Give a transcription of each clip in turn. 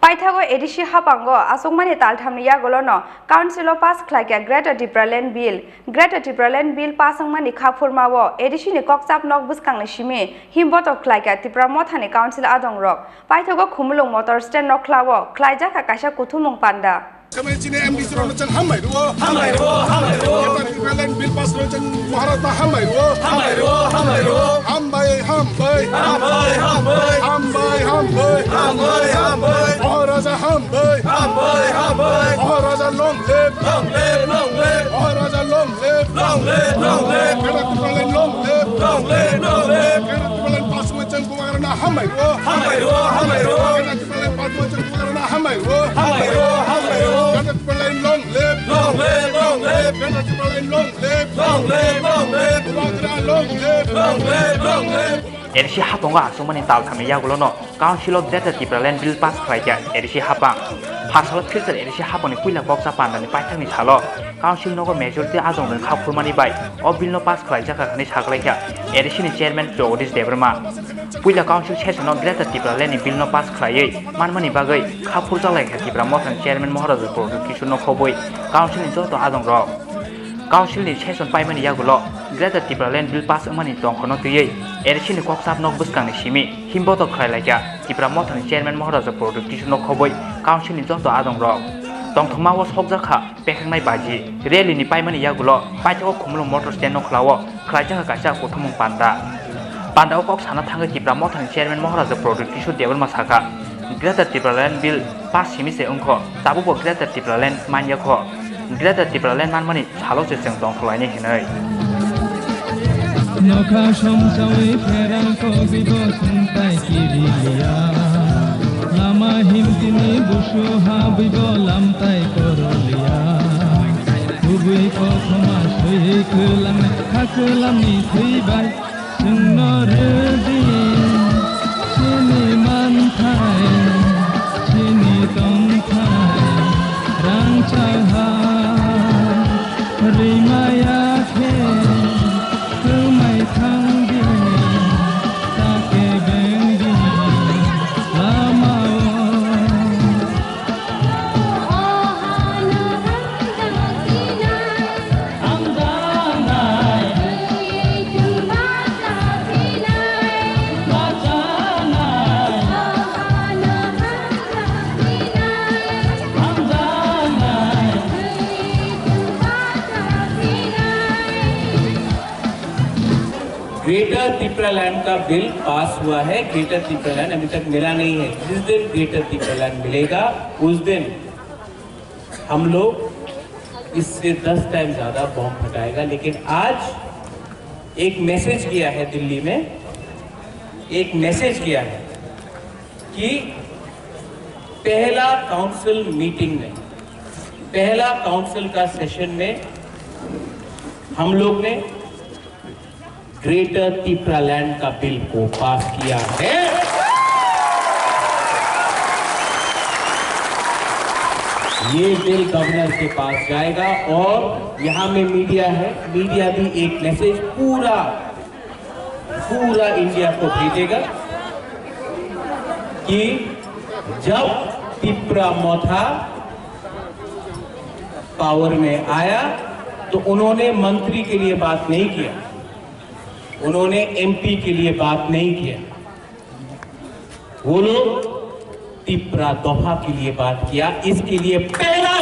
Paithago edishi hapango asokmani talthamni yagolono council pass khlaika Greater Tipraland Bill Greater Tipraland Bill pasangmani khapurmawo edishi ni kokchap nok buskangni shimi himboto khlaika Tipra mothani council adongrok Paithago khumulung motor stand nok khlawo khlaijaka kaisa kuthumung panda Kami sini MD suruh macam hamai dua. Kita Tipraland Bill pass macam Maharata hamai dua. Hambai. Maharaja hambai. Maharaja long live. Maharaja long live. Kita Tipraland long live. Kita Tipraland pass macam Maharata hamai dua. Kita Tipraland pass macam Maharata hamai dua. Kita Tipraland long live. Kita Tipraland long live. Long live. Edisi hapang wa sumani tal thami yagulono council of Greater Tipraland Bill pass khlaija edisi hapang phasal filter edisi hapani puila boksa pandani paithangni salo council nogo majority ajong khapurmani bai o bill no pass khlaija khani saklaika edisi ni chairman Jagdish Debrma puila council session of Greater Tipraland bill no pass khlaiei manmani bagai khapur jalaika Tipra mothani chairman Maharaja Product Kishore no khoboi council ni joto ajong ro council ni session paimani yagulo Greater Tipraland Bill pass amani tongkhono tuyei edisi ni kokchap nok buskangni simi himboto khlailaika Tipra mothani chairman Maharaja Product Kishore no khoboi council ni joto adong ro tongthoma sokjakha pekhangnai baji rally ni paimani yagulo paithako khumulung motor stand no khlawo khlaijaka kaisa kuthumung panda ok sana thanga Tipra mothani chairman Maharaja Product Kishore Debrma saka Greater Tipraland Bill pass simi se ungkho tabubo Greater Tipraland manyakho Greater Tipraland manmani chalo se seng tong tholai ni hinai Nokha somsawi pherang ko bibo suntai kirilia lama himtini busu ha bibo lamtai korolia kubui ko thoma sui khulam khakulam ni thibai sunno redi sini manthai sini tongthai rang chaha rimaya khe greater Tipraland का bill पास हुआ है। Greater तिप्रालैंड अभी तक मिला नहीं है। जिस दिन ग्रेटर तिप्रालैंड मिलेगा उस दिन हम लोग इससे 10 टाइम ज्यादा बॉम्ब फटाएगा। लेकिन आज एक मैसेज किया है दिल्ली में, एक मैसेज किया है कि पहला काउंसिल मीटिंग में, पहला काउंसिल का सेशन में हम लोग ने ग्रेटर तिप्रालैंड का बिल को पास किया है। ये बिल गवर्नर के पास जाएगा और यहाँ में मीडिया है, मीडिया भी एक मैसेज पूरा इंडिया को भेजेगा कि जब तिप्रा मोथा पावर में आया तो उन्होंने मंत्री के लिए बात नहीं किया, उन्होंने एमपी के लिए बात नहीं किया, वो लोग तिप्रा दफा के लिए बात किया। इसके लिए पहला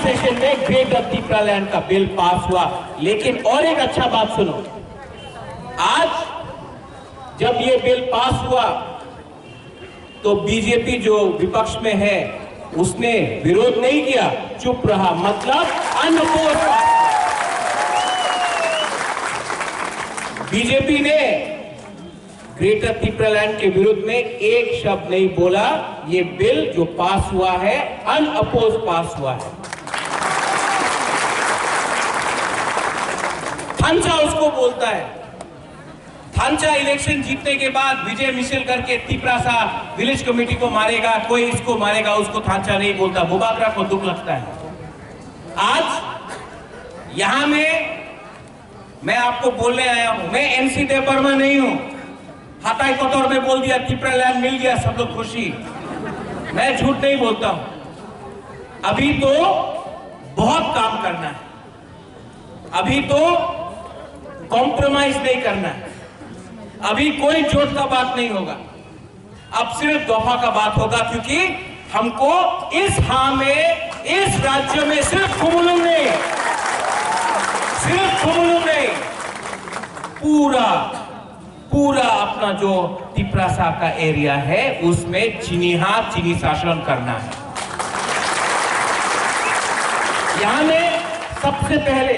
सेशन में ग्रेटर तिप्रालैंड का बिल पास हुआ। लेकिन और एक अच्छा बात सुनो, आज जब ये बिल पास हुआ तो बीजेपी जो विपक्ष में है उसने विरोध नहीं किया, चुप रहा, मतलब अनअपोज्ड। बीजेपी ने ग्रेटर तिप्रालैंड के विरुद्ध में एक शब्द नहीं बोला। ये बिल जो पास हुआ है अनअपोज पास हुआ है। थांचा उसको बोलता है। थांचा इलेक्शन जीतने के बाद विजय मिशेल करके तिप्रा सा विलेज कमेटी को मारेगा, कोई इसको मारेगा, उसको थांचा नहीं बोलता। बुबाकरा को दुख लगता है। आज यहां मैं आपको बोलने आया हूं, मैं एनसी देबर्मा नहीं हूं। हाथाई कोतौर में बोल दिया त्रिपुरा लैंड मिल गया, सब लोग खुशी। मैं झूठ नहीं बोलता हूं, अभी तो बहुत काम करना है, अभी तो कॉम्प्रोमाइज नहीं करना है, अभी कोई जोट का बात नहीं होगा, अब सिर्फ दफा का बात होगा, क्योंकि हमको इस इस राज्य में सिर्फ खुमुलुंग नहीं, पूरा अपना जो तिप्रासा का एरिया है उसमें चीनी शासन करना है। यहां में सबसे पहले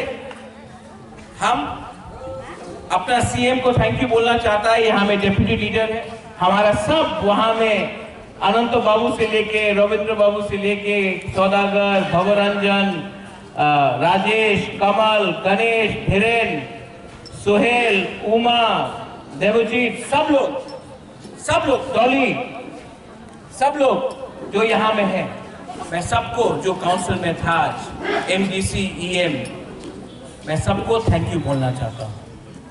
हम अपना सीएम को थैंक यू बोलना चाहता है। यहाँ में डिप्टी लीडर है हमारा, सब वहां में अनंत बाबू से लेके रविंद्र बाबू से लेके सौदागर, भवरंजन, राजेश, कमल, गणेश, धीरेन, सोहेल, उमा, देवजीत, सब लोग डॉली, सब लोग जो यहाँ में है, मैं सबको जो काउंसिल में था आज, एमडीसी, ईएम, मैं सबको थैंक यू बोलना चाहता हूँ,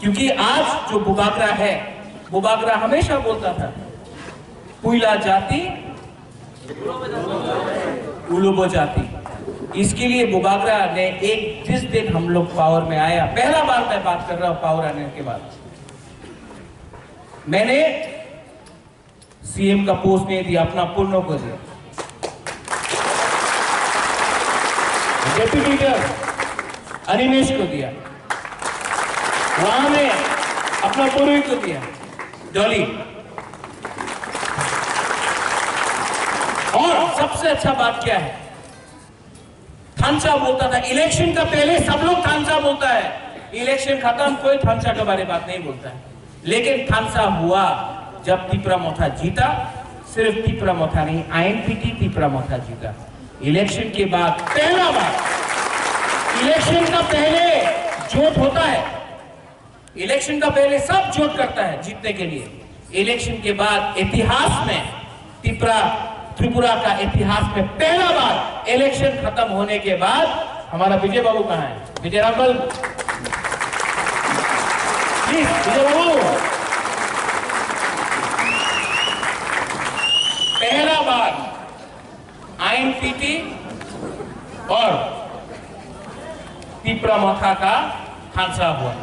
क्योंकि आज जो बुबागरा है, बुबागरा हमेशा बोलता था पुइला जाति उलुबो जाति, इसके लिए बुबागरा ने एक जिस दिन हम लोग पावर में आया, पहला बार मैं बात कर रहा हूं पावर आने के बाद, मैंने सीएम का पोस्ट नहीं दिया, अपना पूर्णों को दिया, डिप्टी लीडर अनिमेश को दिया, वहां में अपना पूर्वी को दिया, डॉली। और सबसे अच्छा बात क्या है, थानसा बोलता था इलेक्शन का पहले, सब लोग थानसा बोलता है, इलेक्शन खत्म कोई थानसा के बारे में बात नहीं बोलता है, लेकिन थानसा हुआ जब त्रिपुरा मोथा जीता, सिर्फ त्रिपुरा मोथा नहीं, आईएनपीटी त्रिपुरा मोथा जीता। इलेक्शन के बाद पहला बार, इलेक्शन का पहले जोट होता है, इलेक्शन का पहले सब जोट करता है जीतने के लिए, इलेक्शन के बाद इतिहास में त्रिपुरा का इतिहास में पहला बार इलेक्शन खत्म होने के बाद, हमारा विजय बाबू कहां है, विजय रामल, प्लीज विजय बाबू, पहला बार आईएनपीटी और त्रिपुरा मोथा का हादसा हुआ।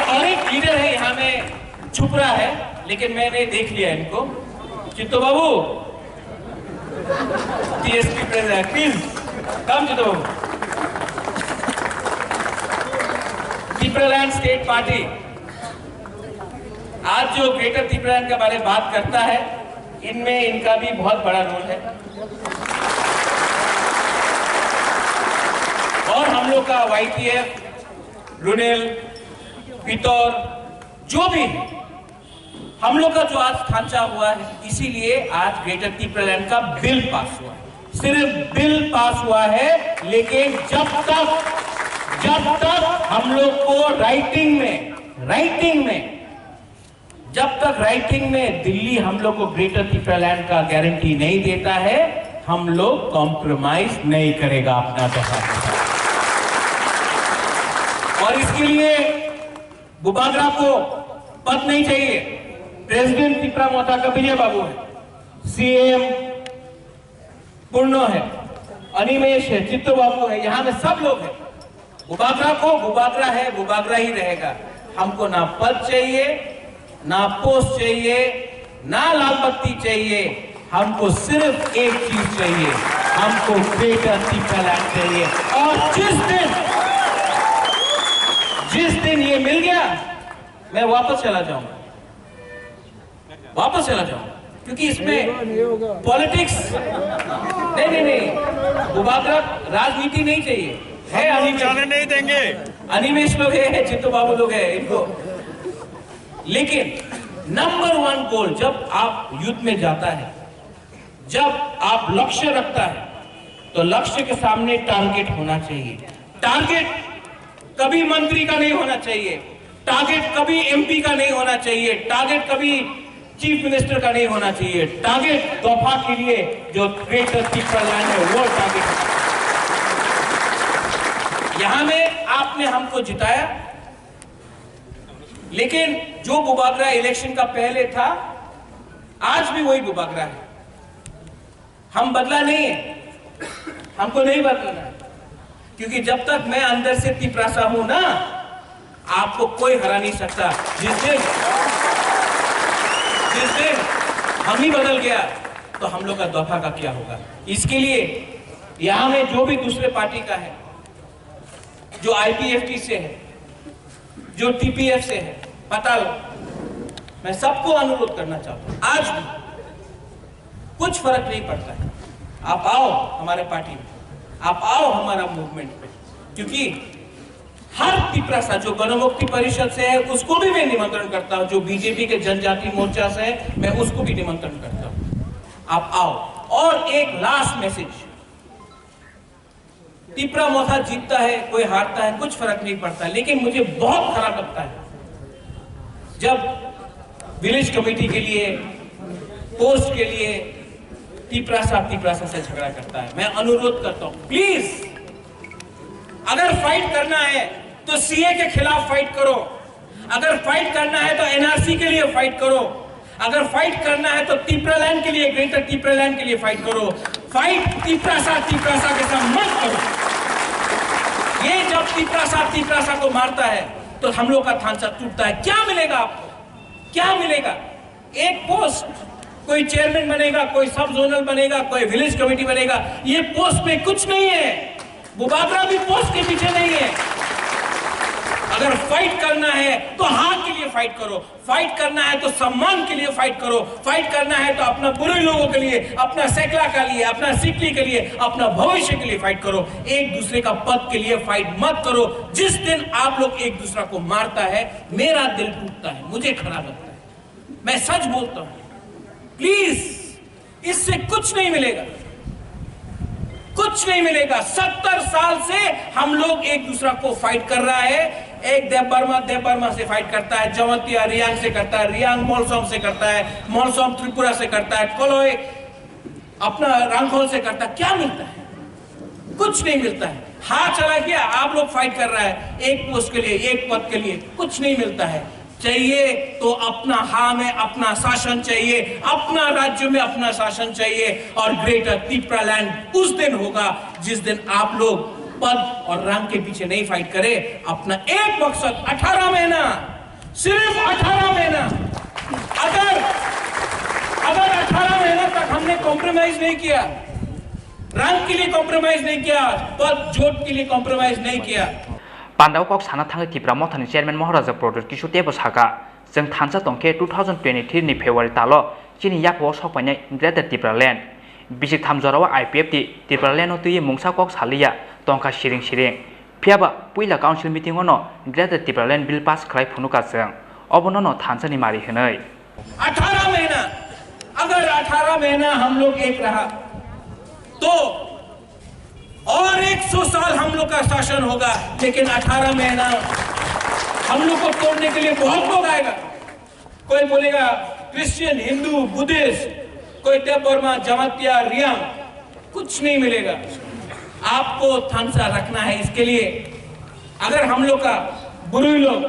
और एक लीडर है यहाँ में छुप रहा है, लेकिन मैंने देख लिया इनको, Chitto babu, TSP president, please come Chitto babu. Tripura land state party आज जो ग्रेटर त्रिपुरा लैंड के बारे में बात करता है, इनमें इनका भी बहुत बड़ा रोल है, और हम लोग का वाईटीएफ, रुनेल, पितौर, जो भी हम लोग का जो आज थांचा हुआ है, इसीलिए आज ग्रेटर त्रिपुरा लैंड का बिल पास हुआ है, सिर्फ बिल पास हुआ है, लेकिन जब तक हम लोग को राइटिंग में दिल्ली हम लोग को ग्रेटर त्रिपुरा लैंड का गारंटी नहीं देता है, हम लोग कॉम्प्रोमाइज नहीं करेगा अपना दफा के साथ। और इसके लिए बुबागरा को पद नहीं चाहिए, प्रेसिडेंट त्रिपुरा मोथा का विजय बाबू है, सीएम पूर्णो है, अनिमेश है, चित्तो बाबू है, यहाँ में सब लोग हैं। बुबागरा को बुबागरा है, बुबागरा ही रहेगा। हमको ना पद चाहिए, ना पोस्ट चाहिए, ना लाल बत्ती चाहिए, हमको सिर्फ एक चीज चाहिए, हमको ग्रेटर त्रिपुरा लैंड चाहिए। और जिस दिन ये मिल गया, मैं वापस चला जाऊंगा, क्योंकि इसमें पॉलिटिक्स नहीं, बुबागरा राजनीति नहीं चाहिए, है जाने नहीं देंगे, अनिमेश लोग है, चित्तो बाबू लोग है इनको। लेकिन नंबर 1 गोल जब आप युद्ध में जाता है, जब आप लक्ष्य रखता है, तो लक्ष्य के सामने टारगेट होना चाहिए। टारगेट कभी मंत्री का नहीं होना चाहिए, टारगेट कभी एमपी का नहीं होना चाहिए, टारगेट कभी चीफ मिनिस्टर का नहीं होना चाहिए। टारगेट दफा के लिए जो ग्रेटर त्रिपुरा लैंड है वो टारगेट। यहां में आपने हमको जिताया, लेकिन जो बुबागरा इलेक्शन का पहले था आज भी वही बुबागरा है। हम बदला नहीं है, हमको नहीं बदलना है, क्योंकि जब तक मैं अंदर से तिपरासा हूं ना, आपको कोई हरा नहीं सकता। जिस दिन हम ही बदल गया तो हम लोग का दफा का क्या होगा। इसके लिए यहां में जो भी दूसरे पार्टी का है, जो आईपीएफटी से है, जो टीपीएफ से है, पता लो, मैं सबको अनुरोध करना चाहता हूं, आज भी कुछ फर्क नहीं पड़ता है, आप आओ हमारे पार्टी में, आप आओ हमारा मूवमेंट में, क्योंकि हर तिपरासा जो गणमुक्ति परिषद से है उसको भी मैं निमंत्रण करता हूं, जो बीजेपी के जनजाति मोर्चा से है मैं उसको भी निमंत्रण करता हूं, आप आओ। और एक लास्ट मैसेज, तिपरा मोथा जीतता है, कोई हारता है, कुछ फर्क नहीं पड़ता, लेकिन मुझे बहुत खराब लगता है जब विलेज कमेटी के लिए, पोस्ट के लिए तिपरासा से झगड़ा करता है। मैं अनुरोध करता हूं, प्लीज अगर फाइट करना है तो सीए के खिलाफ फाइट करो, अगर फाइट करना है तो एनआरसी के लिए फाइट करो, अगर फाइट करना है तो तिपरालैंड के लिए, ग्रेटर तिपरालैंड के लिए फाइट करो। फाइट तिपरासा के साथ मत करो। ये जब तिपरासा को मारता है तो हम लोग का थांचा टूटता है। क्या मिलेगा आपको, क्या मिलेगा? एक पोस्ट, कोई चेयरमैन बनेगा, कोई सब जोनल बनेगा, कोई विलेज कमेटी बनेगा, ये पोस्ट में कुछ नहीं है। बुबागरा भी पोस्ट के पीछे नहीं है। अगर फाइट करना है तो हाथ के लिए फाइट करो, फाइट करना है तो सम्मान के लिए फाइट करो, फाइट करना है तो अपना बुरे लोगों के लिए, अपना सेकला के लिए, अपना सिकली के लिए, अपना भविष्य के लिए फाइट करो। एक दूसरे का पद के लिए फाइट मत करो। जिस दिन आप लोग एक दूसरा को मारता है मेरा दिल टूटता है, मुझे खराब लगता है, मैं सच बोलता हूं। प्लीज, इससे कुछ नहीं मिलेगा, कुछ नहीं मिलेगा। 70 साल से हम लोग एक दूसरा को फाइट कर रहा है। एक देव बर्मा से फाइट करता है, जवंतिया रियांग से करता है, रियांग मोलसोम से करता है, मोलसोम त्रिपुरा से करता है, कोलोई अपना रांगखोल से करता है। क्या मिलता है? कुछ नहीं मिलता है। हाँ चला गया, आप लोग फाइट कर रहा है एक पोस्ट के लिए, एक पद के लिए, कुछ नहीं मिलता है। चाहिए तो अपना हाँ में अपना शासन चाहिए, अपना राज्य में अपना शासन चाहिए, और ग्रेटर तिपरालैंड उस दिन होगा जिस दिन आप लोग पद और रंग के पीछे नहीं फाइट करे। अपना एक मकसद, 18 महीना, सिर्फ 18 महीना, अगर 18 महीना तक हमने कॉम्प्रोमाइज नहीं किया, रंग के लिए कॉम्प्रोमाइज नहीं किया, पद जोट के लिए कॉम्प्रोमाइज नहीं किया, पांडाव कक साना थांगे तिपरा मथानि चेयरमैन महाराजा प्रदोष किशोर टेबो साका जों थानसा तंखे 2023 नि फेब्रुवारी तालो चिनि याफो सकपायनाय ग्रेटर तिपरालैंड बिसिक थामजराव आईपीएफटी तिपरालैंड तुये मुंसा कक सालिया तंका सिरिं फियाबा पुइला काउंसिल मीटिंग न ग्रेटर तिपरालैंड बिल पास खालाय फुनुका जों अबनो थानसानि मारि होनै 18 महीना, अगर 18 महीना हम लोग एक रहा तो और 100 साल हम लोग का शासन होगा। लेकिन 18 महीना हम लोग को तोड़ने के लिए बहुत लोग आएगा। कोई बोलेगा क्रिश्चियन, हिंदू, बुद्धिस्ट, कोई देव बर्मा, जमातिया, रियांग, कुछ नहीं मिलेगा। आपको थानसा रखना है। इसके लिए अगर हम लोग का गुरु लोग,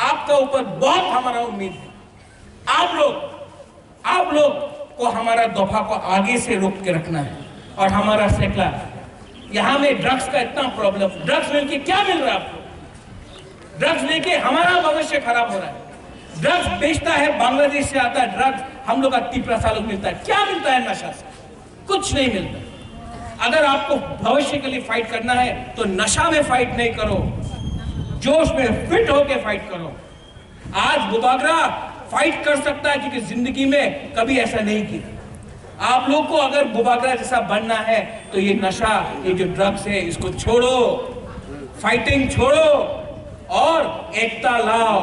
आपका ऊपर बहुत हमारा उम्मीद है। आप लोग को हमारा दफा को आगे से रोक के रखना है। और हमारा सेकला, यहां में ड्रग्स का इतना प्रॉब्लम, ड्रग्स लेके क्या मिल रहा है आपको? ड्रग्स लेके हमारा भविष्य खराब हो रहा है। ड्रग्स बेचता है, बांग्लादेश से आता है ड्रग्स, हम लोग का तिपरासा लोग मिलता है। क्या मिलता है नशा से? कुछ नहीं मिलता। अगर आपको भविष्य के लिए फाइट करना है तो नशा में फाइट नहीं करो, जोश में फिट होके फाइट करो। आज बुबागरा फाइट कर सकता है क्योंकि जिंदगी में कभी ऐसा नहीं किया। आप लोग को अगर बुबागरा जैसा बनना है तो ये नशा, ये जो ड्रग्स है, इसको छोड़ो, फाइटिंग छोड़ो और एकता लाओ।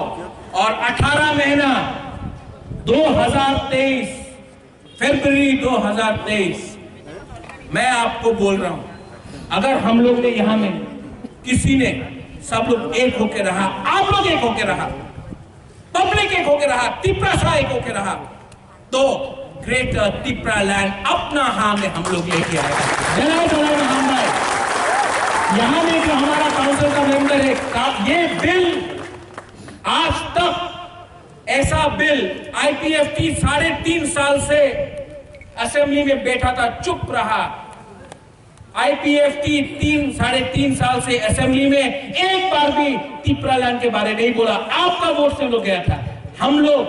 और 18 महीना 2023 फरवरी 2023 मैं आपको बोल रहा हूं, अगर हम लोग ने यहां में किसी ने, सब लोग एक होके रहा, आप लोग एक होके रहा, पब्लिक एक होके रहा, तिपरासा एक होके रहा, तो ग्रेटर तिपरालैंड अपना हाँ में हम लोग लेके आएगा। जय जय राम भाई। यहाँ में जो हमारा काउंसिल का मेंबर है, ये बिल आज तक ऐसा बिल IPFT 3.5 साल से असेंबली में बैठा था, चुप रहा। IPFT 3.5 साल से असेंबली में एक बार भी टिप्रालैंड के बारे नहीं बोला। आपका वोट से लोग गया था। हम लोग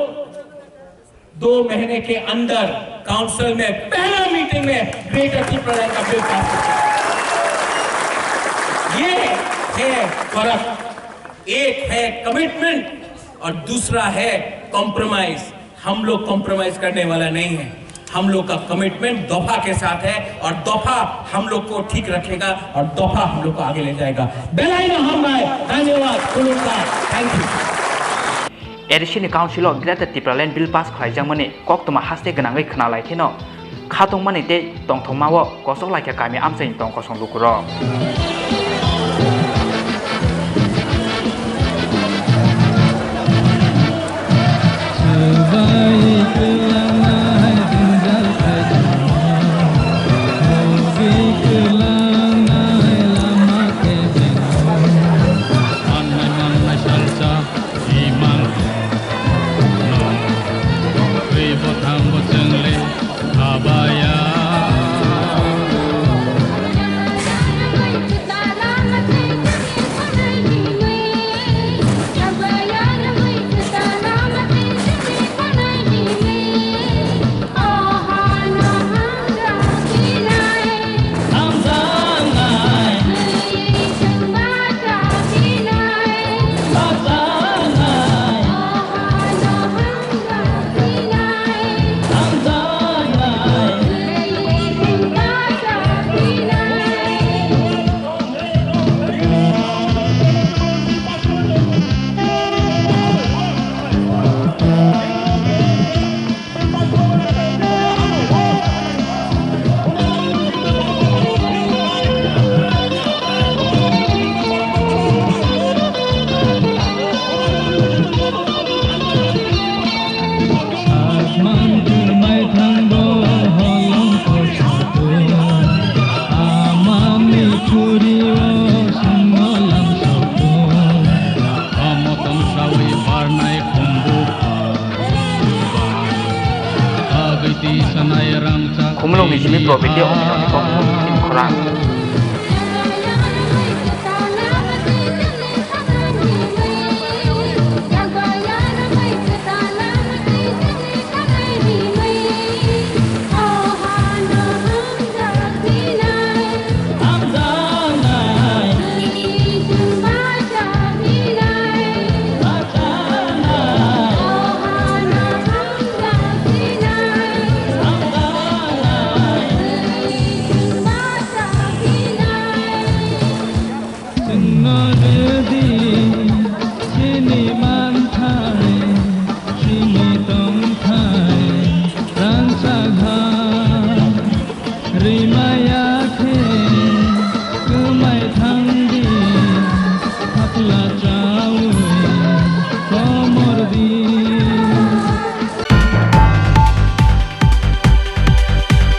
2 महीने के अंदर काउंसिल में पहला मीटिंग में ग्रेटर टिप्रालैंड का बिल पास किया। ये है फर्क। एक है कमिटमेंट और दूसरा है कॉम्प्रोमाइज। हम लोग कॉम्प्रोमाइज करने वाला नहीं है। हम लोग का कमिटमेंट दफा के साथ है और दफा हम लोग को ठीक रखेगा और दफा हम लोग को आगे ले जाएगा। बेलाइन हम भाई धन्यवाद। Thank you. Additional council greater Tipraland bill pass खालामजामोनी कक्तमा हास्ते गनाङै खोनालायथेनो खाथंमानि ते तंथंमावो कसकलायखा गामि आमसायनि तंकसं लुकुरो Kumulong ni Jimmy Pro video om ini kok tim korang